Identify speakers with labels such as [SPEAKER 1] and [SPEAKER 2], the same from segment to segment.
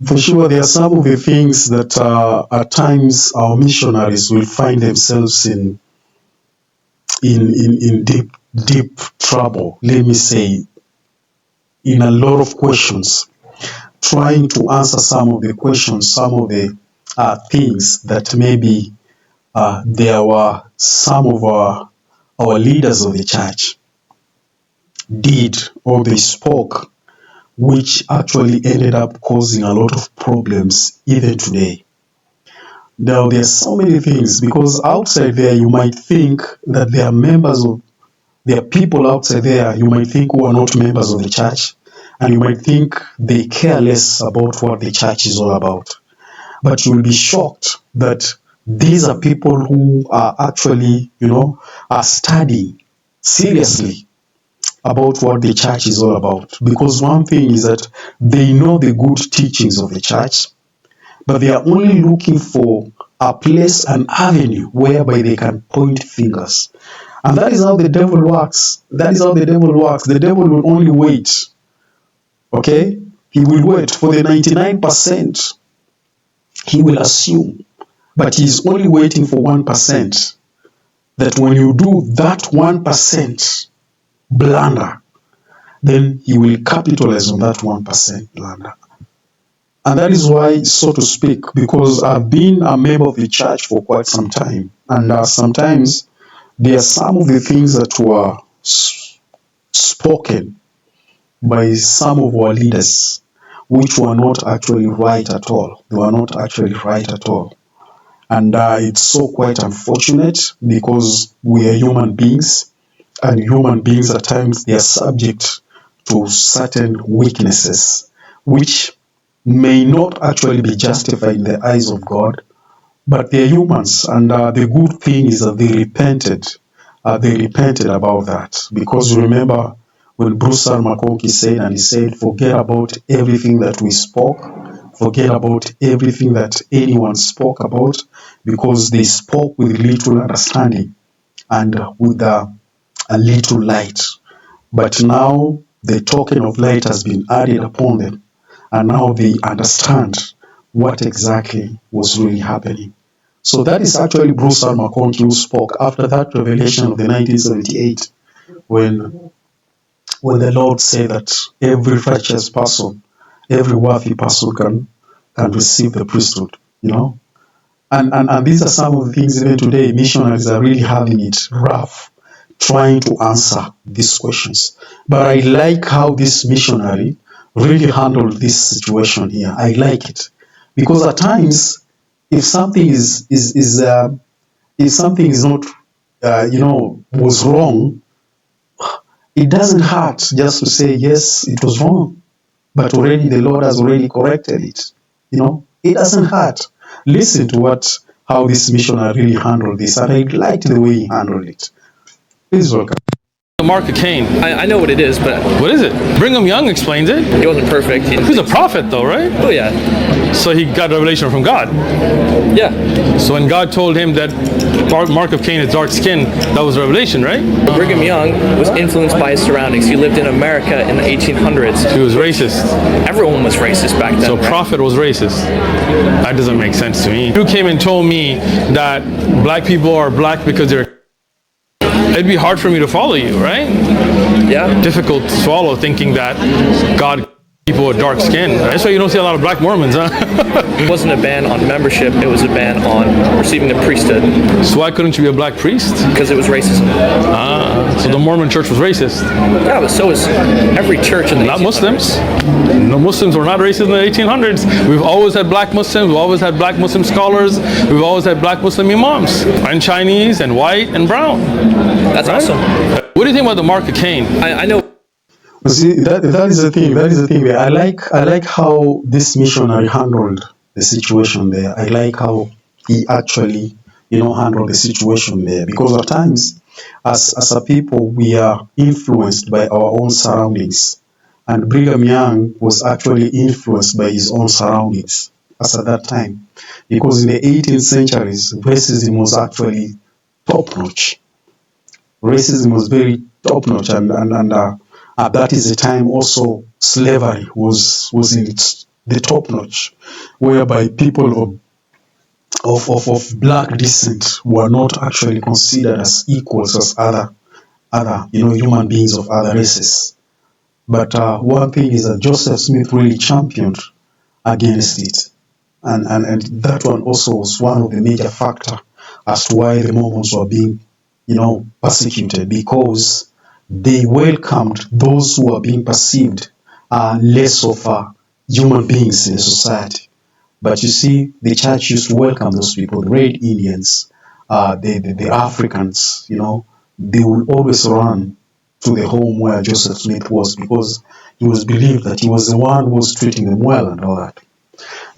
[SPEAKER 1] For sure, there are some of the things that at times our missionaries will find themselves in deep trouble. Let me say, in a lot of questions, trying to answer some of the questions, some of the things that maybe there were some of our leaders of the church did or they spoke, which actually ended up causing a lot of problems even today. Now, there's so many things, because outside there you might think that there are people outside there you might think who are not members of the church, and you might think they care less about what the church is all about. But you'll be shocked that these are people who are actually, are studying seriously about what the church is all about. Because one thing is that they know the good teachings of the church, but they are only looking for a place, an avenue whereby they can point fingers. And that is how the devil works. That is how the devil works. The devil will only wait. Okay? He will wait for the 99%. He will assume. But he is only waiting for 1%. That when you do that 1% blunder, then he will capitalize on that 1% blunder. And that is why, so to speak, because I've been a member of the church for quite some time, and sometimes there are some of the things that were spoken by some of our leaders which were not actually right at all. They were not actually right at all. And it's so quite unfortunate, because we are human beings, and human beings at times they are subject to certain weaknesses which may not actually be justified in the eyes of God, but they're humans, and the good thing is that they repented. They repented about that, because you remember when Bruce R. McConkie said, and he said, forget about everything that we spoke, forget about everything that anyone spoke about, because they spoke with little understanding and with a little light. But now the token of light has been added upon them, and now they understand what exactly was really happening. So that is actually Bruce R. McConkie who spoke after that revelation of the 1978, when the Lord said that every righteous person, every worthy person can receive the priesthood, And these are some of the things even today missionaries are really having it rough, trying to answer these questions. But I like how this missionary really handled this situation here. I like it, because at times, if something if something is not, was wrong, it doesn't hurt just to say yes, it was wrong, but already the Lord has already corrected it. It doesn't hurt. Listen to how this missionary really handled this, and I liked the way he handled it. Please welcome.
[SPEAKER 2] The mark of Cain.
[SPEAKER 3] I know what it is, but
[SPEAKER 2] What is it? Brigham Young explains it.
[SPEAKER 3] he wasn't perfect.
[SPEAKER 2] He's a prophet though, right?
[SPEAKER 3] Oh yeah,
[SPEAKER 2] So he got revelation from God.
[SPEAKER 3] yeah.
[SPEAKER 2] So when God told him that mark of Cain is dark skin, that was revelation, right?
[SPEAKER 3] Brigham Young was influenced by his surroundings. He lived in America in the 1800s.
[SPEAKER 2] He was racist.
[SPEAKER 3] Everyone was racist back then.
[SPEAKER 2] So
[SPEAKER 3] right?
[SPEAKER 2] prophet was racist. That doesn't make sense to me. You came and told me that black people are black because they're... It'd be hard for me to follow you, right?
[SPEAKER 3] Yeah.
[SPEAKER 2] Difficult to swallow thinking that God people with dark skin. That's why you don't see a lot of black Mormons, huh?
[SPEAKER 3] It wasn't a ban on membership. It was a ban on receiving the priesthood.
[SPEAKER 2] So why couldn't you be a black priest?
[SPEAKER 3] Because it was racism.
[SPEAKER 2] So the Mormon church was racist.
[SPEAKER 3] Yeah, but so is every church in the
[SPEAKER 2] Not Muslims. No, Muslims were not racist in the 1800s. We've always had black Muslims. We've always had black Muslim scholars. We've always had black Muslim imams. And Chinese and white and brown.
[SPEAKER 3] That's awesome.
[SPEAKER 2] What do you think about the mark of Cain?
[SPEAKER 3] I know.
[SPEAKER 1] See, that is the thing. That is the thing. I like how this missionary handled the situation there. I like how he actually, handled the situation there. Because at times, as a people, we are influenced by our own surroundings. And Brigham Young was actually influenced by his own surroundings as at that time. Because in the 18th centuries, racism was actually top-notch. Racism was very top-notch, and that is the time also slavery was in its the top notch, whereby people of black descent were not actually considered as equals as other human beings of other races. But one thing is that Joseph Smith really championed against it. And that one also was one of the major factor as to why the Mormons were being, persecuted, because they welcomed those who were being perceived less of human beings in the society. But you see, the church used to welcome those people, the Red Indians, the Africans, they will always run to the home where Joseph Smith was, because it was believed that he was the one who was treating them well and all that.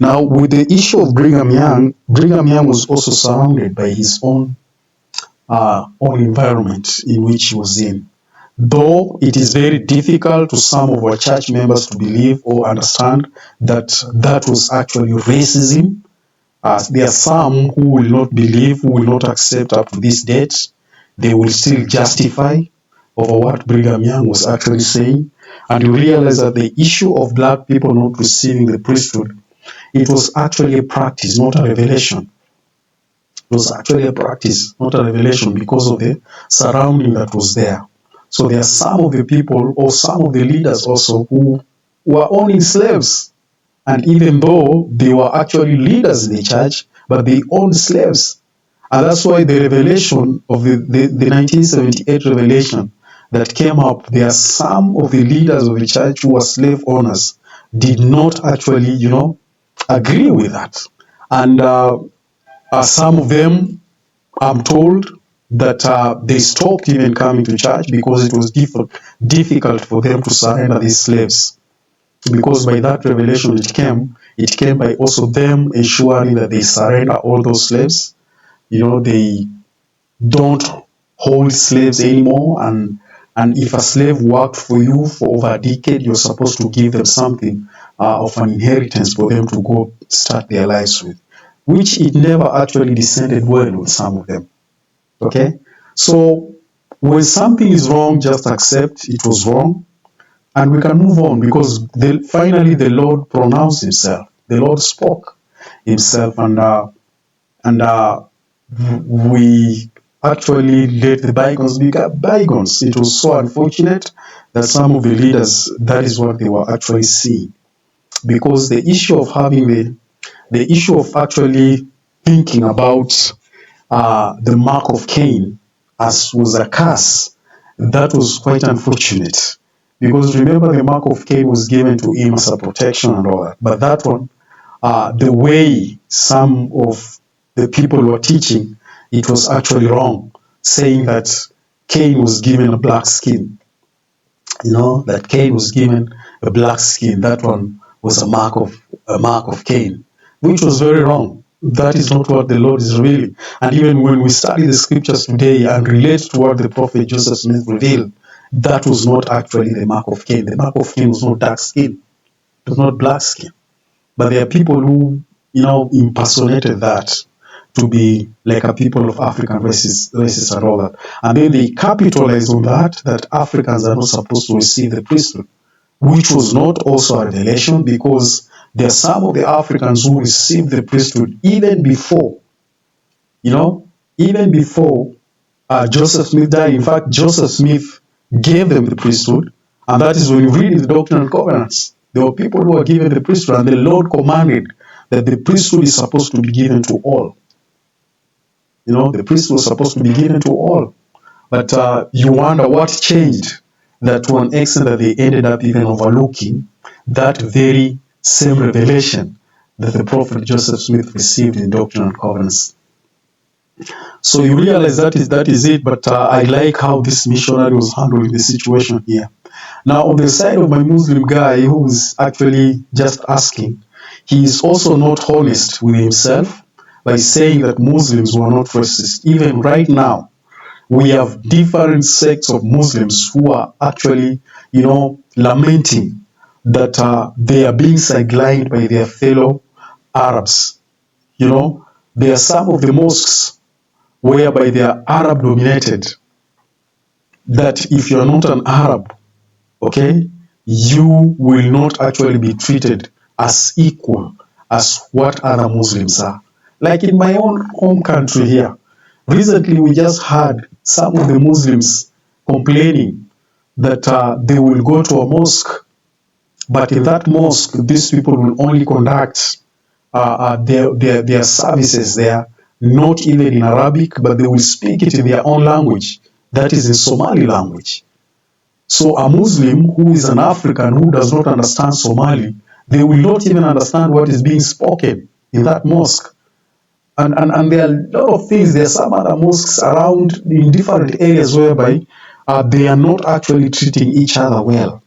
[SPEAKER 1] Now, with the issue of Brigham Young was also surrounded by his own environment in which he was in. Though it is very difficult to some of our church members to believe or understand that that was actually racism, there are some who will not believe, who will not accept up to this date. They will still justify over what Brigham Young was actually saying. And you realize that the issue of black people not receiving the priesthood, it was actually a practice, not a revelation. It was actually a practice, not a revelation, because of the surrounding that was there. So there are some of the people or some of the leaders also who were owning slaves. And even though they were actually leaders in the church, but they owned slaves. And that's why the revelation of the 1978 revelation that came up, there are some of the leaders of the church who were slave owners did not actually, agree with that. And some of them, I'm told, that they stopped even coming to church because it was difficult for them to surrender these slaves. Because by that revelation it came by also them ensuring that they surrender all those slaves. They don't hold slaves anymore, and if a slave worked for you for over a decade, you're supposed to give them something of an inheritance for them to go start their lives with, which it never actually descended well with some of them. Okay? So when something is wrong, just accept it was wrong, and we can move on, because finally the Lord pronounced himself. The Lord spoke himself, and we actually let the bygones become bygones. It was so unfortunate that some of the leaders, that is what they were actually seeing. Because the issue of having the issue of actually thinking about the mark of Cain as was a curse, that was quite unfortunate. Because remember, the mark of Cain was given to him as a protection and all that. But that one, the way some of the people were teaching, it was actually wrong, saying that Cain was given a black skin. That Cain was given a black skin. That one was a mark of Cain, which was very wrong. That is not what the Lord is revealing. And even when we study the scriptures today and relate to what the prophet Joseph Smith revealed, that was not actually the mark of Cain. The mark of Cain was not dark skin. It was not black skin. But there are people who, impersonated that to be like a people of African races and all that. And then they capitalized on that Africans are not supposed to receive the priesthood, which was not also a revelation, because there are some of the Africans who received the priesthood even before, Joseph Smith died. In fact, Joseph Smith gave them the priesthood, and that is when you read in the Doctrine and Covenants. There were people who were given the priesthood, and the Lord commanded that the priesthood is supposed to be given to all. The priesthood was supposed to be given to all. But you wonder what changed, that to an extent that they ended up even overlooking that very same revelation that the prophet Joseph Smith received in Doctrine and Covenants. So you realize that is it, but I like how this missionary was handling the situation here. Now, on the side of my Muslim guy who is actually just asking, he is also not honest with himself by saying that Muslims were not racist. Even right now, we have different sects of Muslims who are actually, lamenting that they are being sidelined by their fellow Arabs. There are some of the mosques whereby they are Arab dominated, that if you are not an Arab, okay, you will not actually be treated as equal as what other Muslims are. Like in my own home country here, recently we just heard some of the Muslims complaining that they will go to a mosque, but in that mosque, these people will only conduct their services there, not even in Arabic, but they will speak it in their own language, that is in Somali language. So a Muslim who is an African who does not understand Somali, they will not even understand what is being spoken in that mosque. And there are a lot of things. There are some other mosques around in different areas whereby they are not actually treating each other well.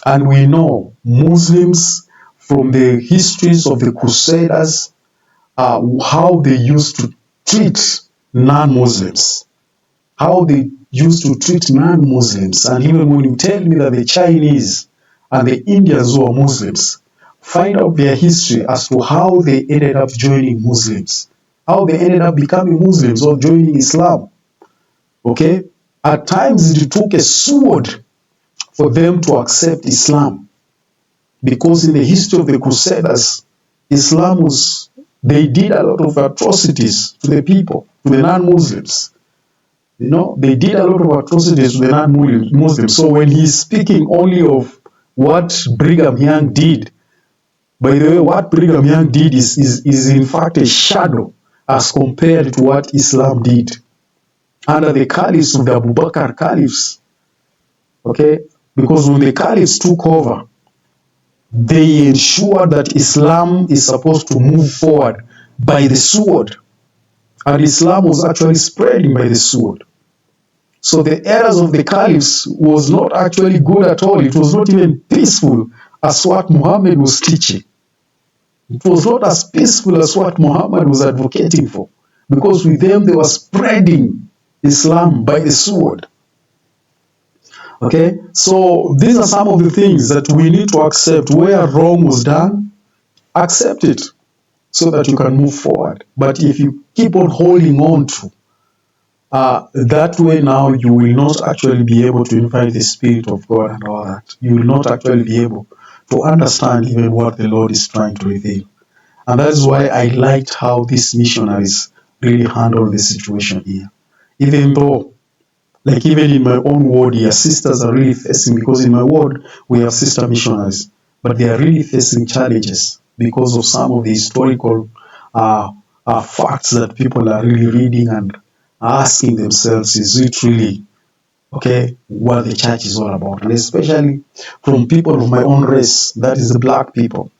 [SPEAKER 1] And we know Muslims from the histories of the Crusaders, how they used to treat non-Muslims, how they used to treat non-Muslims. And even when you tell me that the Chinese and the Indians who are Muslims, find out their history as to how they ended up joining Muslims, how they ended up becoming Muslims or joining Islam. Okay? At times it took a sword for them to accept Islam, because in the history of the Crusaders, Islam was, they did a lot of atrocities to the people, to the non-Muslims. You know, they did a lot of atrocities to the non-Muslims. So when he's speaking only of what Brigham Young did, by the way, what Brigham Young did is in fact a shadow as compared to what Islam did under the caliphs of the Abu Bakr caliphs. Okay? Because when the caliphs took over, they ensured that Islam is supposed to move forward by the sword. And Islam was actually spreading by the sword. So the eras of the caliphs was not actually good at all. It was not even peaceful as what Muhammad was teaching. It was not as peaceful as what Muhammad was advocating for. Because with them, they were spreading Islam by the sword. Okay? So these are some of the things that we need to accept. Where wrong was done, accept it so that you can move forward. But if you keep on holding on to that way, now you will not actually be able to invite the Spirit of God and all that. You will not actually be able to understand even what the Lord is trying to reveal. And that is why I liked how these missionaries really handled the situation here. Even though, like even in my own ward here, sisters are really facing, because in my ward we have sister missionaries, but they are really facing challenges because of some of the historical facts that people are really reading and asking themselves, is it really okay what the church is all about? And especially from people of my own race, that is the black people.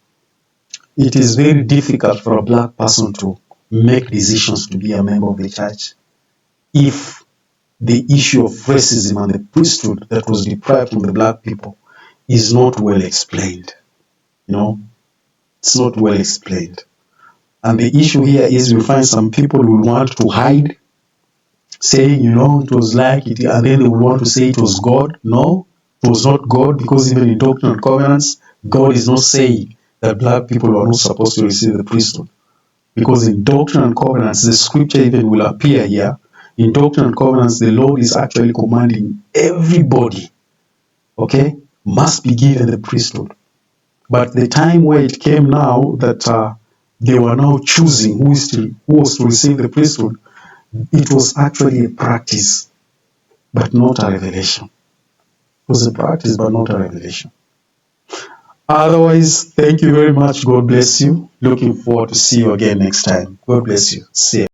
[SPEAKER 1] It is very difficult for a black person to make decisions to be a member of the church if the issue of racism and the priesthood that was deprived from the black people is not well explained. You know, it's not well explained. And the issue here is we find some people who want to hide, saying, you know, it was like it, and then they will want to say it was God. No, it was not God, because even in Doctrine and Covenants, God is not saying that black people are not supposed to receive the priesthood. Because in Doctrine and Covenants, the scripture even will appear here. In Doctrine and Covenants, the Lord is actually commanding everybody, okay, must be given the priesthood. But the time where it came now that they were now choosing who was to receive the priesthood, it was actually a practice, but not a revelation. It was a practice, but not a revelation. Otherwise, thank you very much. God bless you. Looking forward to see you again next time. God bless you. See you.